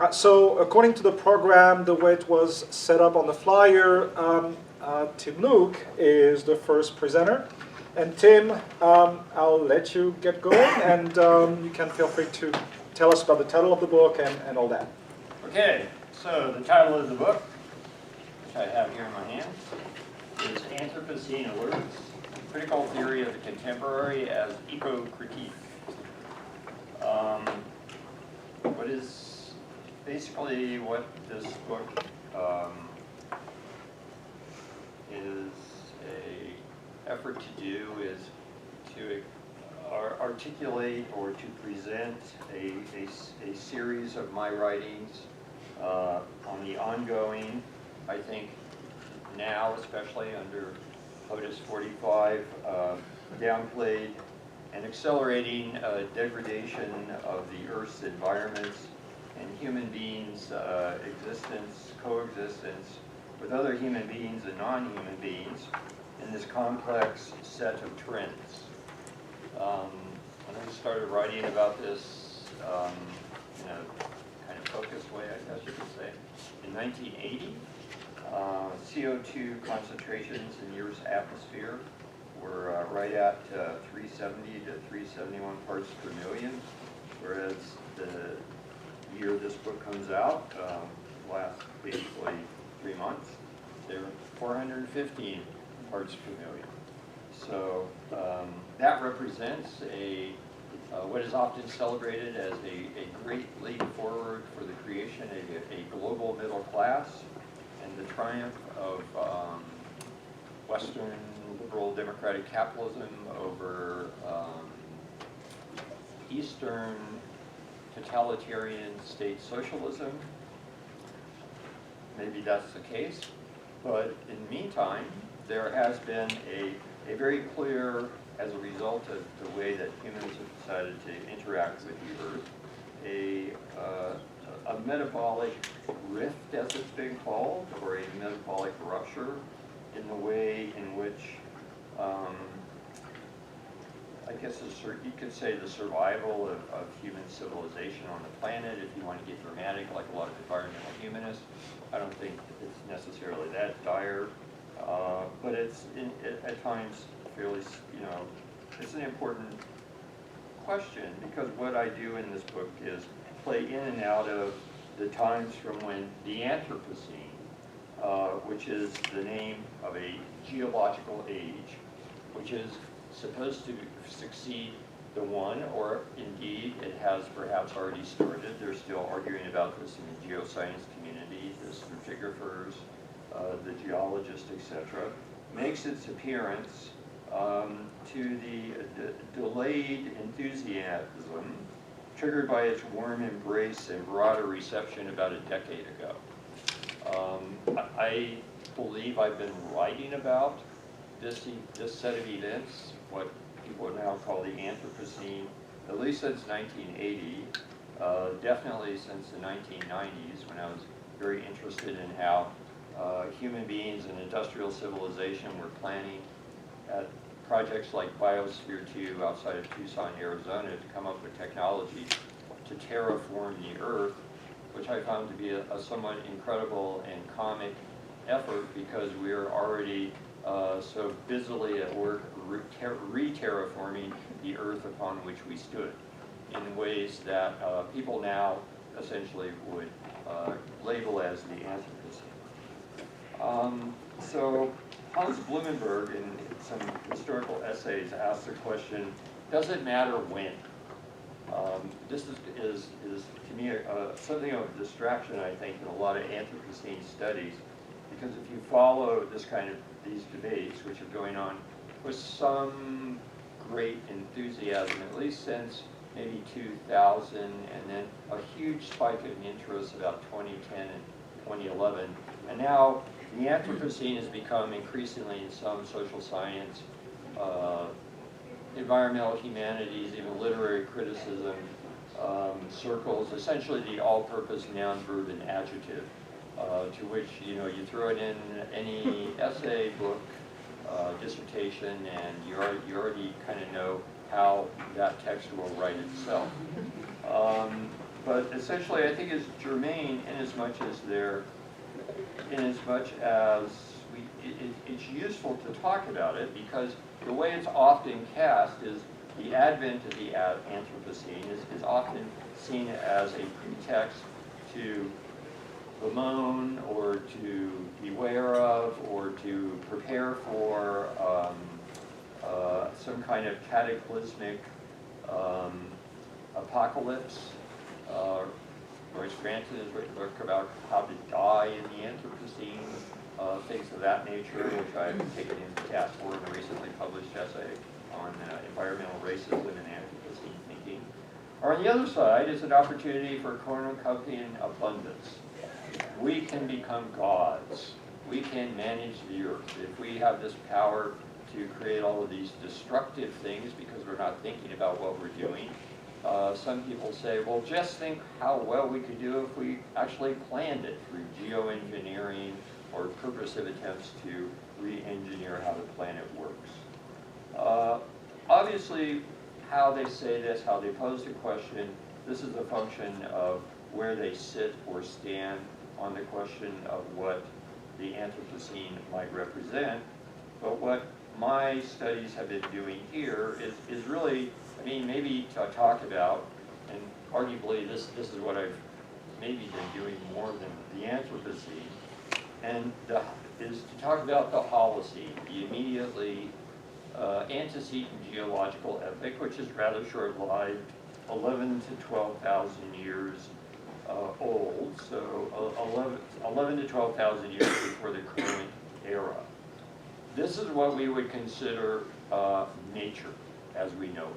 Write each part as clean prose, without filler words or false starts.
So according to the program, the way it was set up on the flyer, Tim Luke is the first presenter. And Tim, I'll let you get going, and you can feel free to tell us about the title of the book and all that. Okay, so the title of the book, which I have here in my hand, is Anthropocene Alerts, Critical Theory of the Contemporary as Ecocritique. What is basically what this book is a effort to do is to articulate or to present a series of my writings on the ongoing, I think now especially under POTUS 45, downplayed and accelerating degradation of the Earth's environments and human beings' existence, coexistence with other human beings and non-human beings in this complex set of trends. When I started writing about this in a kind of focused way, I guess you could say, in 1980, CO2 concentrations in the Earth's atmosphere were right at 370 to 371 parts per million, whereas the year this book comes out, last basically 3 months, they're 415 parts per million. So that represents what is often celebrated as a great leap forward for the creation of a global middle class and the triumph of Western liberal democratic capitalism over Eastern totalitarian state socialism. Maybe that's the case, but in the meantime, there has been a very clear, as a result of the way that humans have decided to interact with the Earth, a metabolic rift, as it's been called, or a metabolic rupture in the way in which, I guess you could say the survival of human civilization on the planet, if you want to get dramatic, like a lot of environmental humanists. I don't think it's necessarily that dire, but it's at times fairly, it's an important question, because what I do in this book is play in and out of the times from when the Anthropocene, which is the name of a geological age, which is supposed to succeed the one, or indeed it has perhaps already started. They're still arguing about this in the geoscience community, the stratigraphers, the geologists, etc., makes its appearance to the delayed enthusiasm triggered by its warm embrace and broader reception about a decade ago. I believe I've been writing about this set of events, what people now call the Anthropocene, at least since 1980, definitely since the 1990s, when I was very interested in how human beings and industrial civilization were planning at projects like Biosphere 2 outside of Tucson, Arizona, to come up with technology to terraform the Earth, which I found to be a somewhat incredible and comic effort, because we are already so busily at work re-terraforming the Earth upon which we stood in ways that people now essentially would label as the Anthropocene. So Hans Blumenberg, in some historical essays, asked the question, does it matter when? This is to me something of a distraction, I think, in a lot of Anthropocene studies, because if you follow these debates, which are going on with some great enthusiasm, at least since maybe 2000, and then a huge spike of interest about 2010 and 2011, and now the Anthropocene has become increasingly, in some social science, environmental humanities, even literary criticism circles, essentially the all-purpose noun, verb, and adjective, to which you throw it in any essay, book, dissertation, and you already kind of know how that text will write itself. but essentially I think it's germane in as much as it's useful to talk about it, because the way it's often cast is the advent of the Anthropocene is often seen as a pretext to bemoan or to beware of or to prepare for some kind of cataclysmic apocalypse. Royce Granton has written a book about how to die in the Anthropocene, things of that nature, which I've taken into task for in a recently published essay on environmental racism and Anthropocene thinking. Or on the other side is an opportunity for cornucopian abundance. We can become gods. We can manage the earth. If we have this power to create all of these destructive things because we're not thinking about what we're doing, some people say, well, just think how well we could do if we actually planned it through geoengineering or purposive attempts to re-engineer how the planet works. Obviously, how they say this, how they pose the question, this is a function of where they sit or stand on the question of what the Anthropocene might represent. But what my studies have been doing here is really, I mean, maybe to talk about, and arguably this is what I've maybe been doing more than the Anthropocene, and is to talk about the Holocene, the immediately antecedent geological epoch, which is rather short-lived, 11 to 12,000 years old, so 11 to 12,000 years before the current era. This is what we would consider nature as we know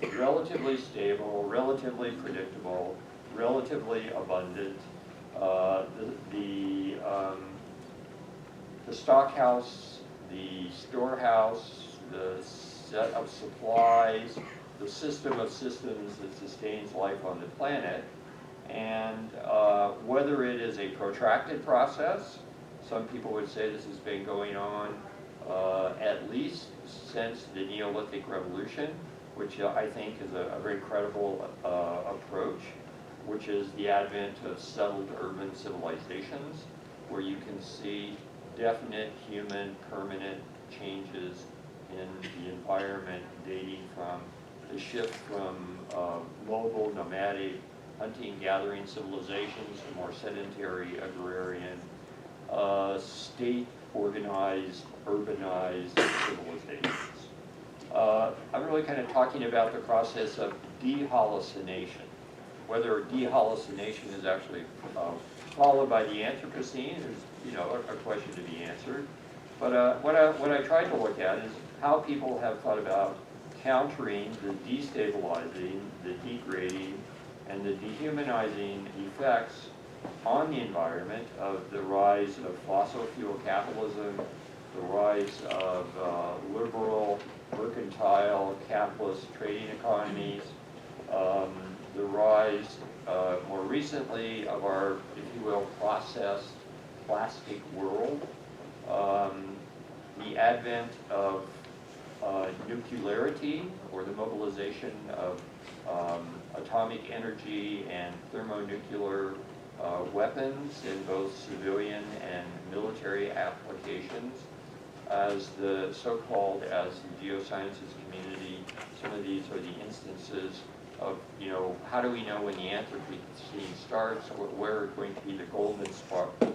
it. Relatively stable, relatively predictable, relatively abundant. The stockhouse, the storehouse, the set of supplies, the system of systems that sustains life on the planet, and whether it is a protracted process. Some people would say this has been going on at least since the Neolithic Revolution, which I think is a very credible approach, which is the advent of settled urban civilizations, where you can see definite human permanent changes in the environment dating from the shift from mobile, nomadic, hunting-gathering civilizations to more sedentary, agrarian, state-organized, urbanized civilizations. I'm really kind of talking about the process of de-holocination. Whether de-holocination is actually followed by the Anthropocene is, a question to be answered. But what I tried to look at is how people have thought about countering the destabilizing, the degrading, and the dehumanizing effects on the environment of the rise of fossil fuel capitalism, the rise of liberal, mercantile, capitalist trading economies, the rise, more recently, of our, if you will, processed plastic world, the advent of nuclearity, or the mobilization of atomic energy and thermonuclear weapons in both civilian and military applications, as the so-called, as the geosciences community, some of these are the instances of, how do we know when the Anthropocene starts, where are going to be the golden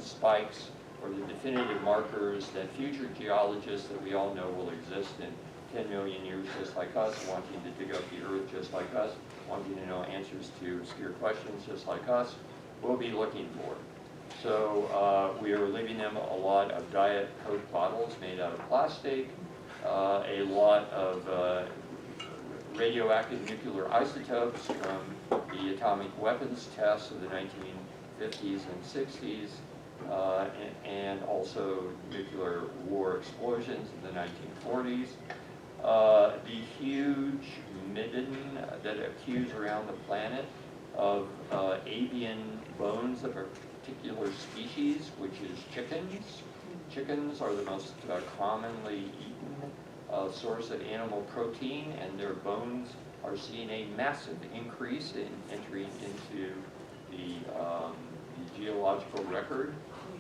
spikes, or the definitive markers that future geologists that we all know will exist in 10 million years just like us, wanting to dig up the earth just like us, wanting to know answers to obscure questions just like us, will be looking for. So we are leaving them a lot of Diet Coke bottles made out of plastic, a lot of radioactive nuclear isotopes from the atomic weapons tests of the 1950s and 60s, and also nuclear war explosions in the 1940s. The huge midden that accuse around the planet of avian bones of a particular species, which is chickens. Chickens are the most commonly eaten source of animal protein, and their bones are seeing a massive increase in entry into the geological record.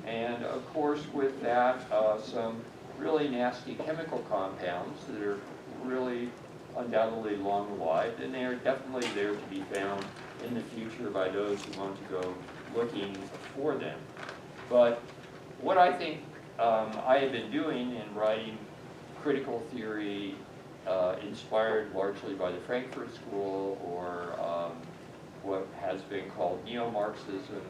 And of course with that, some really nasty chemical compounds that are really undoubtedly long-lived, and they are definitely there to be found in the future by those who want to go looking for them. But what I think I have been doing in writing critical theory inspired largely by the Frankfurt School or what has been called neo-Marxism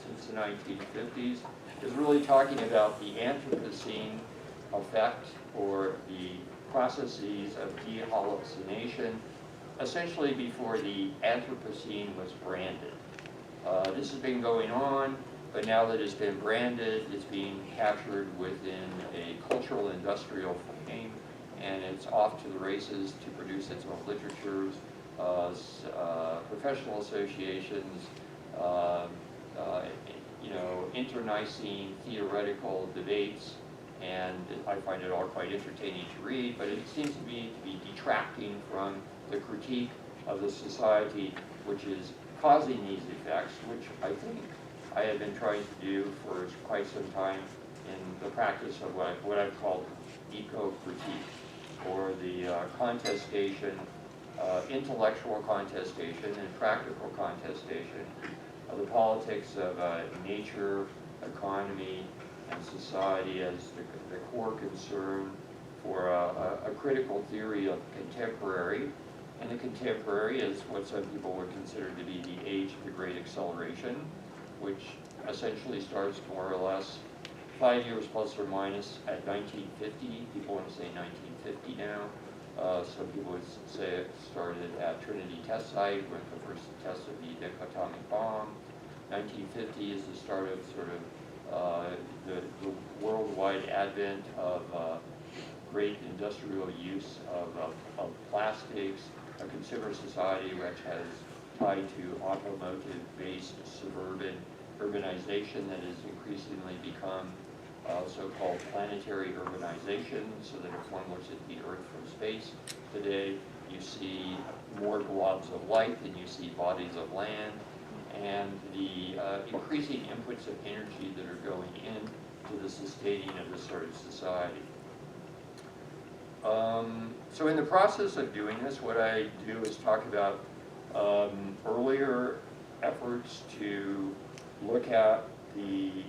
since the 1950s, is really talking about the Anthropocene effect or the processes of dehallucination, essentially before the Anthropocene was branded. This has been going on, but now that it's been branded, it's being captured within a cultural industrial frame, and it's off to the races to produce its own literatures, professional associations, internecine theoretical debates, and I find it all quite entertaining to read, but it seems to be detracting from the critique of the society which is causing these effects, which I think I have been trying to do for quite some time in the practice of what I've called eco-critique, or the contestation, intellectual contestation and practical contestation of the politics of nature, economy, and society as the core concern for a critical theory of contemporary. And the contemporary is what some people would consider to be the age of the Great Acceleration, which essentially starts more or less 5 years plus or minus at 1950. People want to say 1950 now. Some people would say it started at Trinity Test Site with the first test of the dichotomic bomb. 1950 is the start of sort of the worldwide advent of great industrial use of plastics, a consumer society which has tied to automotive-based suburban urbanization that has increasingly become so-called planetary urbanization, so that if one looks at the Earth from space today, you see more globs of light than you see bodies of land, and the increasing inputs of energy that are going into the sustaining of this sort of society. So in the process of doing this, what I do is talk about earlier efforts to look at the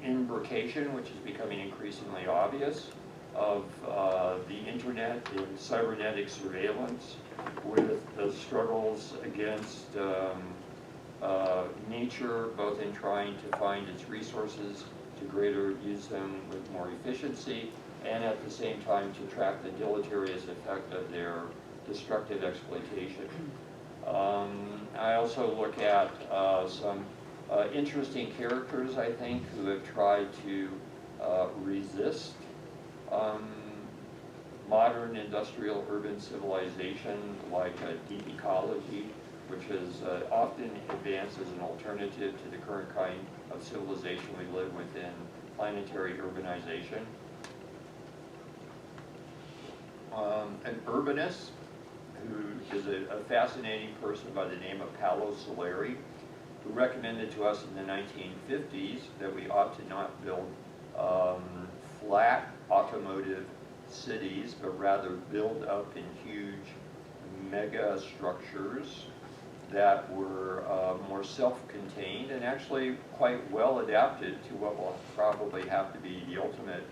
imbrication, which is becoming increasingly obvious, of the internet and cybernetic surveillance with the struggles against nature, both in trying to find its resources to greater use them with more efficiency, and at the same time to track the deleterious effect of their destructive exploitation. I also look at some interesting characters, I think, who have tried to resist modern industrial urban civilization, like deep ecology, which is often advanced as an alternative to the current kind of civilization we live within, planetary urbanization. An urbanist who is a fascinating person by the name of Telos Press, who recommended to us in the 1950s that we ought to not build flat automotive cities, but rather build up in huge mega structures that were more self-contained and actually quite well adapted to what will probably have to be the ultimate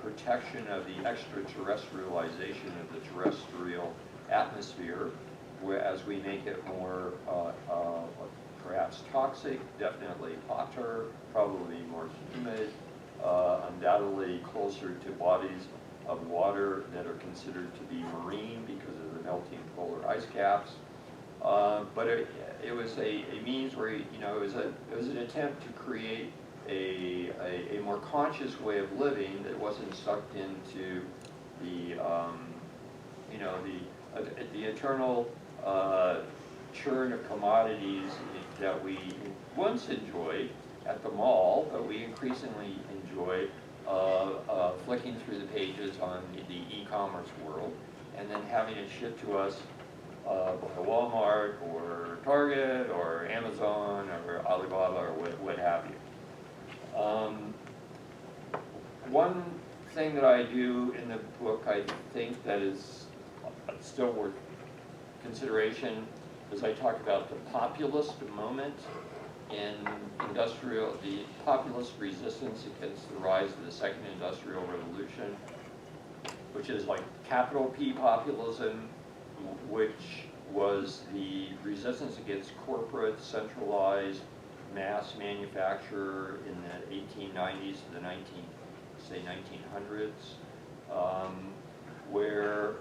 protection of the extraterrestrialization of the terrestrial atmosphere, whereas we make it more perhaps toxic, definitely hotter, probably more humid, undoubtedly closer to bodies of water that are considered to be marine because of the melting polar ice caps. But it was a means where, it was an attempt to create a more conscious way of living that wasn't sucked into the eternal churn of commodities that we once enjoyed at the mall, but we increasingly enjoy flicking through the pages on the e-commerce world. and then having it shipped to us by Walmart or Target or Amazon or Alibaba or what have you. One thing that I do in the book, I think that is still worth consideration, is I talk about the populist moment in the populist resistance against the rise of the second industrial revolution, which is like capital P populism, which was the resistance against corporate, centralized mass manufacture in the 1890s to the 1900s, where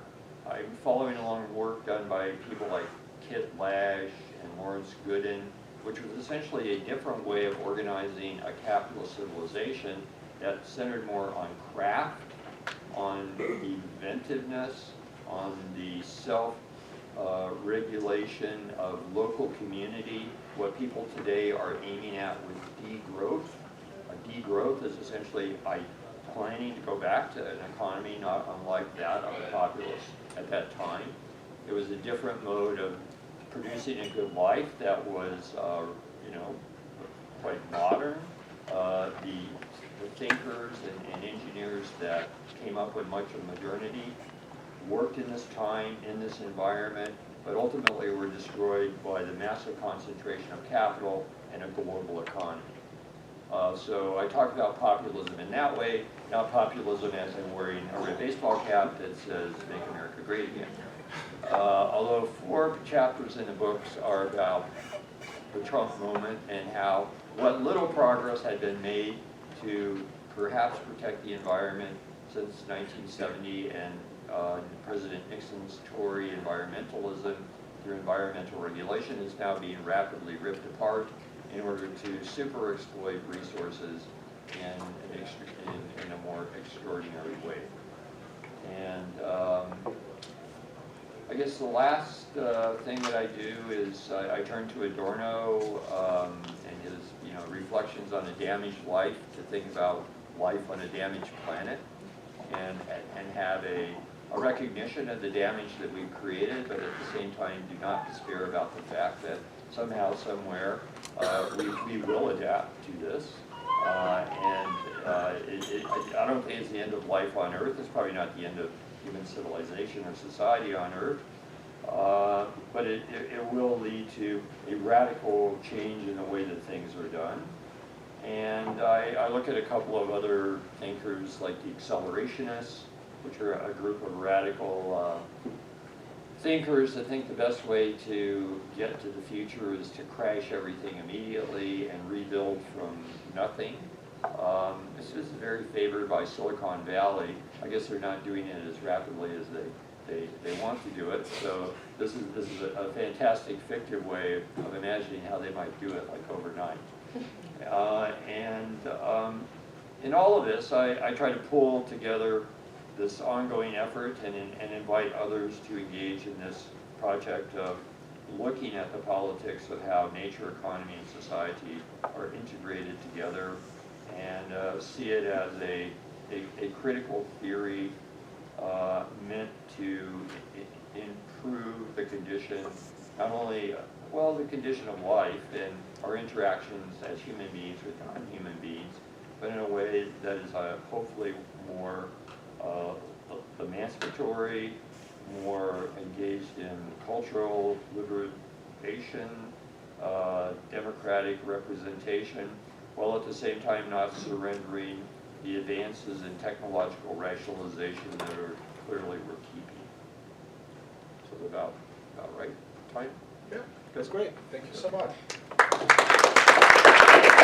I'm following along work done by people like Kit Lash and Lawrence Gooden, which was essentially a different way of organizing a capitalist civilization that centered more on craft, on inventiveness, on the self-regulation of local community, what people today are aiming at with degrowth. Degrowth is essentially planning to go back to an economy not unlike that of the populace at that time. It was a different mode of producing a good life that was, quite modern. The thinkers and engineers that came up with much of modernity worked in this time, in this environment, but ultimately were destroyed by the massive concentration of capital and a global economy. So I talk about populism in that way, not populism as I'm wearing a red baseball cap that says "Make America Great Again." Although 4 chapters in the books are about the Trump moment and how what little progress had been made to perhaps protect the environment since 1970 and President Nixon's Tory environmentalism through environmental regulation is now being rapidly ripped apart in order to super exploit resources in a more extraordinary way. And I guess the last thing that I do is I turn to Adorno and his reflections on a damaged life to think about life on a damaged planet and have a recognition of the damage that we've created, but at the same time do not despair about the fact that somehow, somewhere, we will adapt to this. I don't think it's the end of life on Earth. It's probably not the end of human civilization or society on Earth. But it will lead to a radical change in the way that things are done. And I look at a couple of other thinkers like the accelerationists, which are a group of radical thinkers that think the best way to get to the future is to crash everything immediately and rebuild from nothing. This is very favored by Silicon Valley. I guess they're not doing it as rapidly as they want to do it. So this is a fantastic fictive way of imagining how they might do it, like overnight. In all of this, I try to pull together this ongoing effort and invite others to engage in this project of looking at the politics of how nature, economy, and society are integrated together and see it as a critical theory meant to improve the condition, not only, the condition of life and our interactions as human beings with non-human beings, but in a way that is hopefully more emancipatory, more engaged in cultural liberation, democratic representation, while at the same time not surrendering the advances in technological rationalization that are clearly we're keeping. So about right time? Yeah, that's great. Thank you so much.